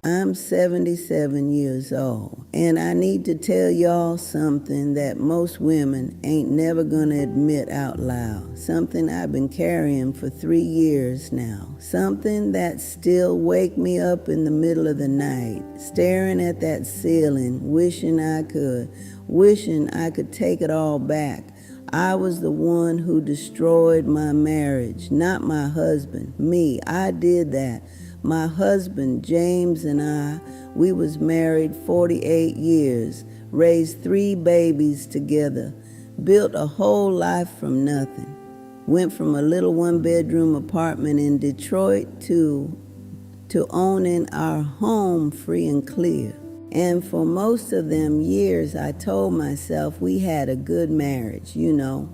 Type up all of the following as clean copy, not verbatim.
I'm 77 years old, and I need to tell y'all something that most women ain't never gonna admit out loud. Something I've been carrying for 3 years now. Something that still wake me up in the middle of the night, staring at that ceiling, wishing I could take it all back. I was the one who destroyed my marriage, not my husband. Me, I did that. My husband, James, and we was married 48 years, raised 3 babies together, built a whole life from nothing. Went from a little 1-bedroom apartment in Detroit to owning our home free and clear. And for most of them years, I told myself we had a good marriage,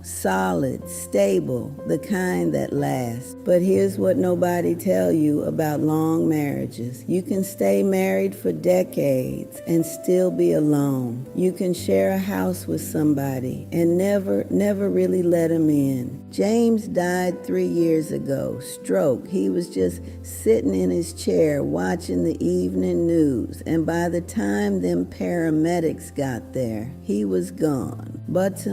solid, stable, the kind that lasts. But here's what nobody tell you about long marriages. You can stay married for decades and still be alone. You can share a house with somebody and never really let them in. James died 3 years ago, stroke. He was just sitting in his chair watching the evening news, and by the time them paramedics got there, he was gone. But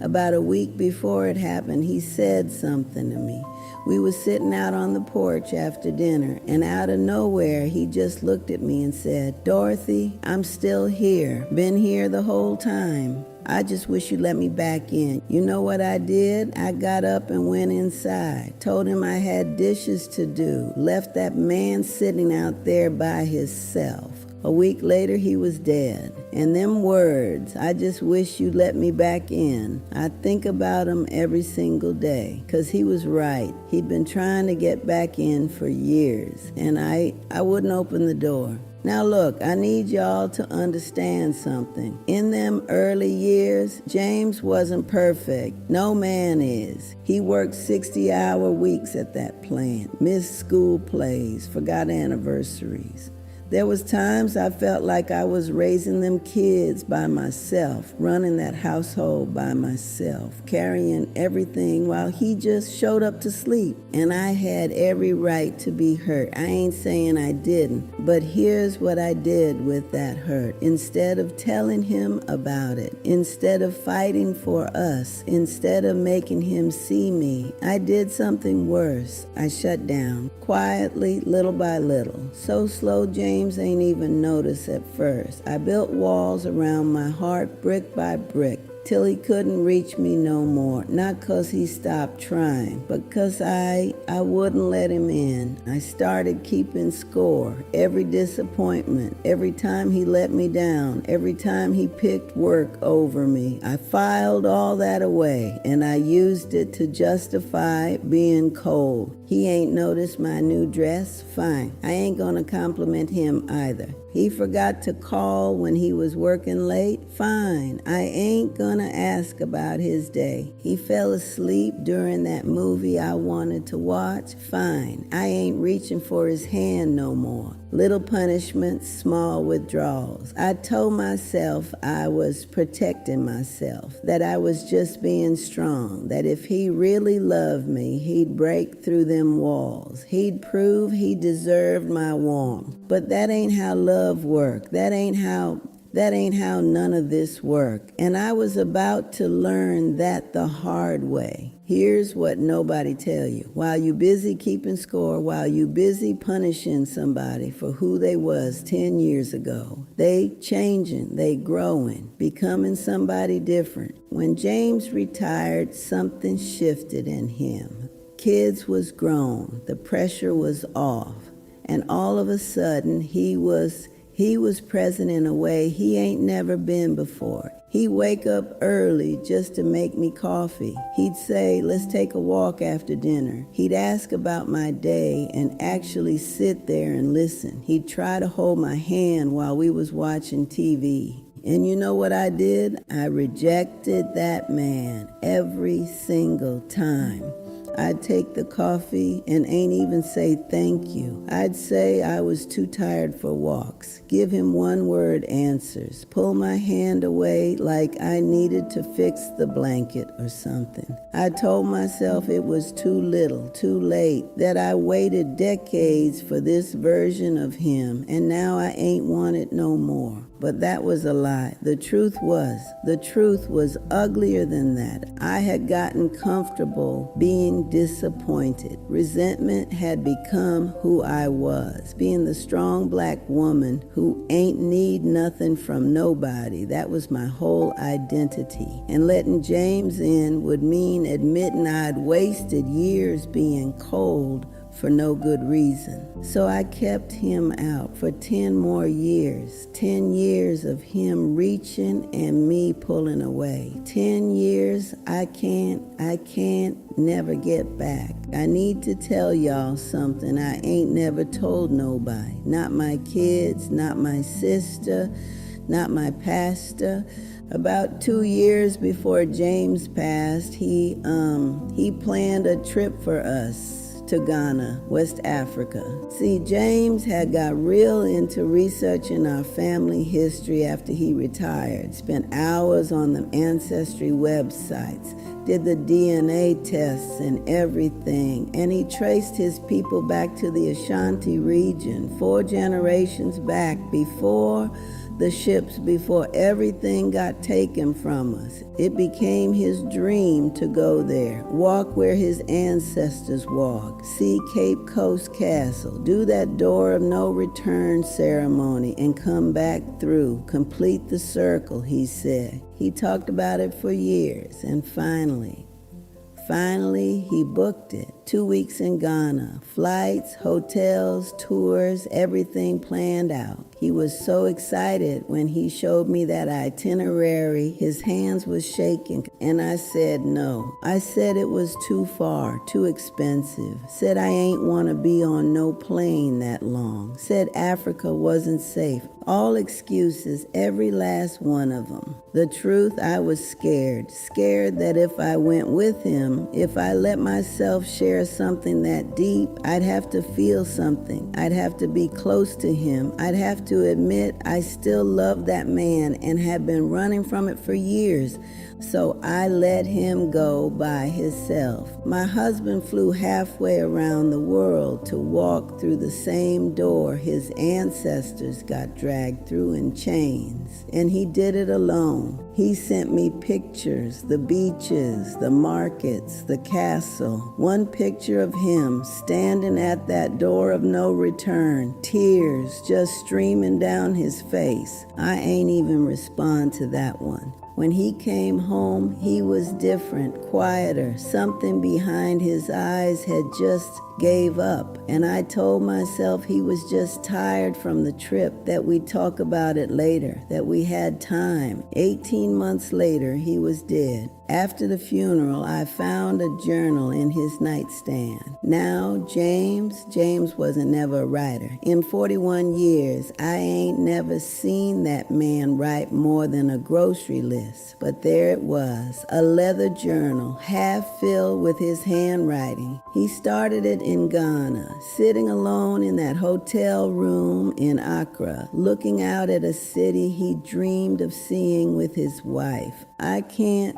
about a week before it happened, he said something to me. We was sitting out on the porch after dinner, and out of nowhere, he just looked at me and said, "Dorothy, I'm still here. Been here the whole time. I just wish you let me back in." You know what I did? I got up and went inside. Told him I had dishes to do. Left that man sitting out there by himself. A week later, he was dead. And them words, "I just wish you let me back in," I think about him every single day. 'Cause he was right. He'd been trying to get back in for years. And I wouldn't open the door. Now look, I need y'all to understand something. In them early years, James wasn't perfect. No man is. He worked 60-hour weeks at that plant, missed school plays, forgot anniversaries. There was times I felt like I was raising them kids by myself, running that household by myself, carrying everything while he just showed up to sleep. And I had every right to be hurt. I ain't saying I didn't, but here's what I did with that hurt. Instead of telling him about it, instead of fighting for us, instead of making him see me, I did something worse. I shut down, quietly, little by little. So slow, James ain't even notice at first. I built walls around my heart brick by brick till he couldn't reach me no more. Not 'cause he stopped trying, but 'cause I wouldn't let him in. I started keeping score. Every disappointment, every time he let me down, every time he picked work over me, I filed all that away and I used it to justify being cold. He ain't noticed my new dress? Fine. I ain't gonna compliment him either. He forgot to call when he was working late? Fine. I ain't gonna ask about his day. He fell asleep during that movie I wanted to watch? Fine. I ain't reaching for his hand no more. Little punishments, small withdrawals. I told myself I was protecting myself, that I was just being strong, that if he really loved me, he'd break through them walls. He'd prove he deserved my warmth. But that ain't how love works. That ain't how none of this worked. And I was about to learn that the hard way. Here's what nobody tell you. While you busy keeping score, while you busy punishing somebody for who they was 10 years ago, they changing, they growing, becoming somebody different. When James retired, something shifted in him. Kids was grown, the pressure was off, and all of a sudden he was present in a way he ain't never been before. He'd wake up early just to make me coffee. He'd say, "Let's take a walk after dinner." He'd ask about my day and actually sit there and listen. He'd try to hold my hand while we was watching TV. And you know what I did? I rejected that man every single time. I'd take the coffee and ain't even say thank you. I'd say I was too tired for walks, give him one-word answers, pull my hand away like I needed to fix the blanket or something. I told myself it was too little, too late, that I waited decades for this version of him, and now I ain't want it no more. But that was a lie. The truth was uglier than that. I had gotten comfortable being disappointed. Resentment had become who I was, being the strong black woman who ain't need nothing from nobody. That was my whole identity. And letting James in would mean admitting I'd wasted years being cold for no good reason. So I kept him out for 10 more years. 10 years of him reaching and me pulling away. 10 years I can't never get back. I need to tell y'all something I ain't never told nobody. Not my kids, not my sister, not my pastor. About 2 years before James passed, he planned a trip for us to Ghana, West Africa. See, James had got real into researching our family history after he retired, spent hours on the ancestry websites, did the DNA tests and everything, and he traced his people back to the Ashanti region, 4 generations back, before the ships, before everything got taken from us. It became his dream to go there, walk where his ancestors walked, see Cape Coast Castle, do that door of no return ceremony, and come back through, complete the circle, he said. He talked about it for years, and finally, he booked it. 2 weeks in Ghana, flights, hotels, tours, everything planned out. He was so excited when he showed me that itinerary. His hands was shaking, and I said no. I said it was too far, too expensive. Said I ain't want to be on no plane that long. Said Africa wasn't safe. All excuses, every last one of them. The truth, I was scared that if I went with him, if I let myself share something that deep, I'd have to feel something. I'd have to be close to him. I'd have to admit I still love that man and had been running from it for years. So I let him go by himself. My husband flew halfway around the world to walk through the same door his ancestors got dragged through in chains. And he did it alone. He sent me pictures, the beaches, the markets, the castle. One picture of him standing at that door of no return, tears just streaming down his face. I ain't even respond to that one. When he came home, he was different, quieter. Something behind his eyes had just gave up. And I told myself he was just tired from the trip, that we'd talk about it later, that we had time. 18 months later, he was dead. After the funeral, I found a journal in his nightstand. Now, James wasn't never a writer. In 41 years, I ain't never seen that man write more than a grocery list. But there it was, a leather journal, half filled with his handwriting. He started it in Ghana, sitting alone in that hotel room in Accra, looking out at a city he dreamed of seeing with his wife. I can't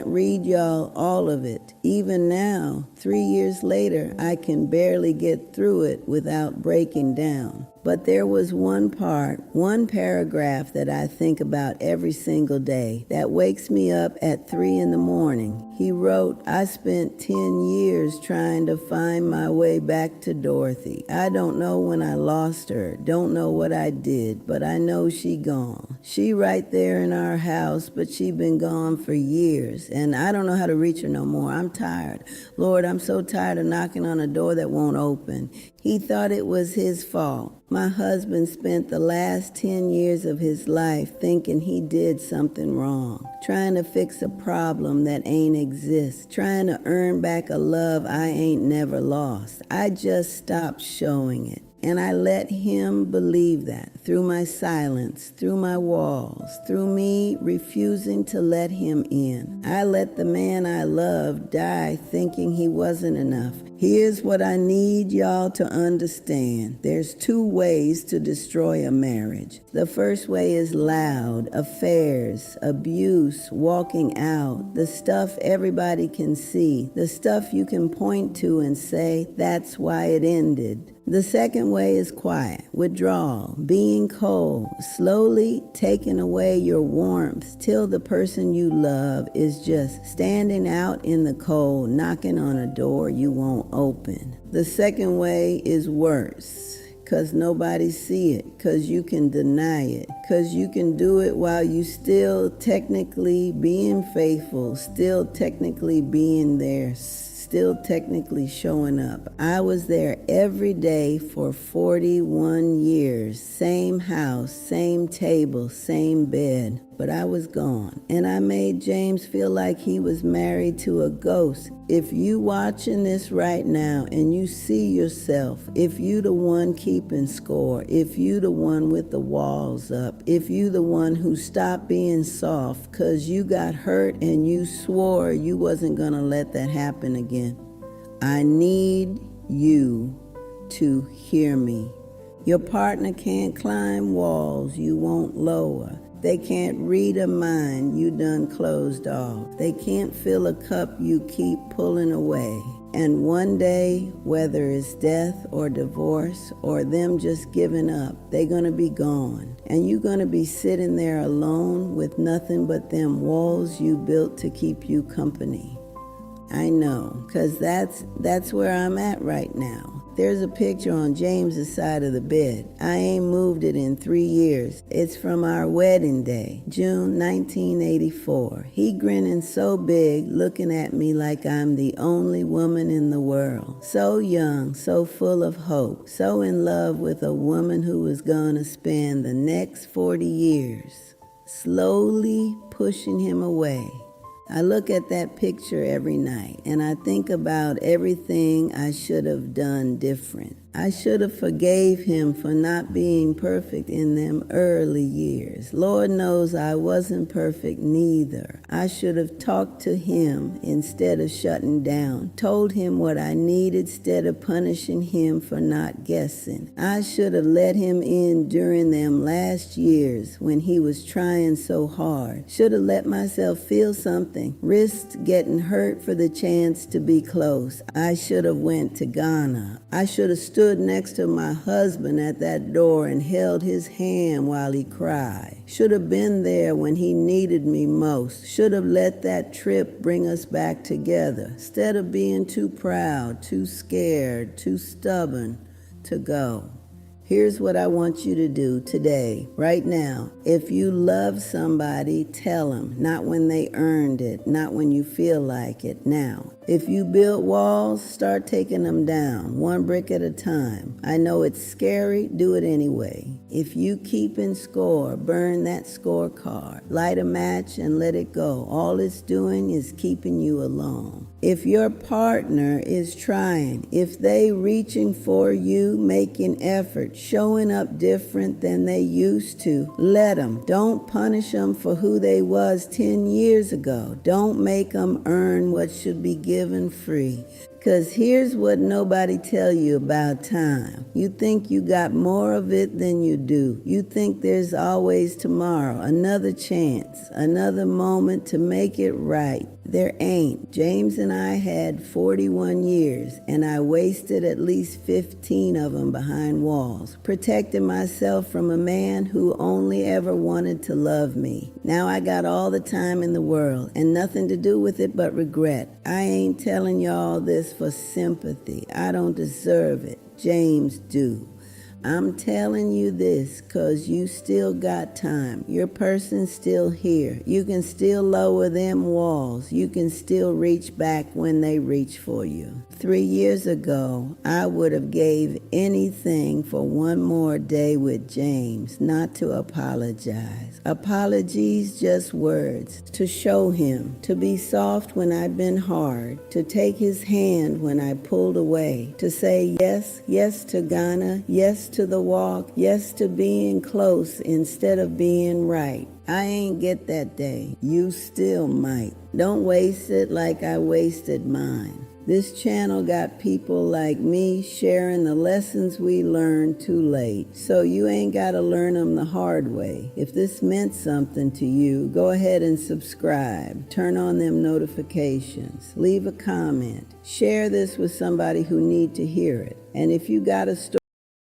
read y'all all of it. Even now, 3 years later, I can barely get through it without breaking down. But there was one part, one paragraph that I think about every single day that wakes me up at 3 in the morning. He wrote, I spent 10 years trying to find my way back to Dorothy. I don't know when I lost her, don't know what I did, but I know she gone. She right there in our house, but she been gone for years, and I don't know how to reach her no more. I'm tired. Lord, I'm so tired of knocking on a door that won't open. He thought it was his fault. My husband spent the last 10 years of his life thinking he did something wrong, trying to fix a problem that ain't exist, trying to earn back a love I ain't never lost. I just stopped showing it. And I let him believe that through my silence, through my walls, through me refusing to let him in. I let the man I loved die thinking he wasn't enough. Here's what I need y'all to understand. There's two ways to destroy a marriage. The first way is loud, affairs, abuse, walking out, the stuff everybody can see, the stuff you can point to and say, that's why it ended. The second way is quiet, withdrawal, being cold, slowly taking away your warmth till the person you love is just standing out in the cold, knocking on a door you won't open. The second way is worse, because nobody see it, because you can deny it, because you can do it while you still technically being faithful, still technically being there, still technically showing up. I was there every day for 41 years. Same house, same table, same bed. But I was gone. And I made James feel like he was married to a ghost. If you watching this right now and you see yourself, if you the one keeping score, if you the one with the walls up, if you the one who stopped being soft because you got hurt and you swore you wasn't going to let that happen again, I need you to hear me. Your partner can't climb walls you won't lower. They can't read a mind you done closed off. They can't fill a cup you keep pulling away. And one day, whether it's death or divorce or them just giving up, they're gonna be gone. And you're gonna be sitting there alone with nothing but them walls you built to keep you company. I know, because that's where I'm at right now. There's a picture on James's side of the bed. I ain't moved it in 3 years. It's from our wedding day, June 1984. He grinning so big, looking at me like I'm the only woman in the world. So young, so full of hope, so in love with a woman who was gonna spend the next 40 years, slowly pushing him away. I look at that picture every night and I think about everything I should have done different. I should have forgave him for not being perfect in them early years. Lord knows I wasn't perfect neither. I should have talked to him instead of shutting down, told him what I needed instead of punishing him for not guessing. I should have let him in during them last years when he was trying so hard. Should have let myself feel something, risked getting hurt for the chance to be close. I should have went to Ghana. I should have stood next to my husband at that door and held his hand while he cried. Should have been there when he needed me most. Should have let that trip bring us back together instead of being too proud, too scared, too stubborn to go. Here's what I want you to do today, right now. If you love somebody, tell them, not when they earned it, not when you feel like it, now. If you build walls, start taking them down, one brick at a time. I know it's scary, do it anyway. If you keeping score, burn that scorecard. Light a match and let it go. All it's doing is keeping you alone. If your partner is trying, if they reaching for you, making effort, showing up different than they used to, let them. Don't punish them for who they was 10 years ago. Don't make them earn what should be given free. Because here's what nobody tell you about time. You think you got more of it than you do. You think there's always tomorrow, another chance, another moment to make it right. There ain't. James and I had 41 years, and I wasted at least 15 of them behind walls, protecting myself from a man who only ever wanted to love me. Now I got all the time in the world, and nothing to do with it but regret. I ain't telling y'all this for sympathy. I don't deserve it. James do. I'm telling you this because you still got time. Your person's still here. You can still lower them walls. You can still reach back when they reach for you. 3 years ago, I would have gave anything for one more day with James, not to apologize. Apologies just words. To show him, to be soft when I've been hard, to take his hand when I pulled away, to say yes, yes to Ghana, yes to the walk, yes to being close instead of being right. I ain't get that day. You still might. Don't waste it like I wasted mine. This channel got people like me sharing the lessons we learned too late. So you ain't got to learn them the hard way. If this meant something to you, go ahead and subscribe. Turn on them notifications. Leave a comment. Share this with somebody who need to hear it. And if you got a story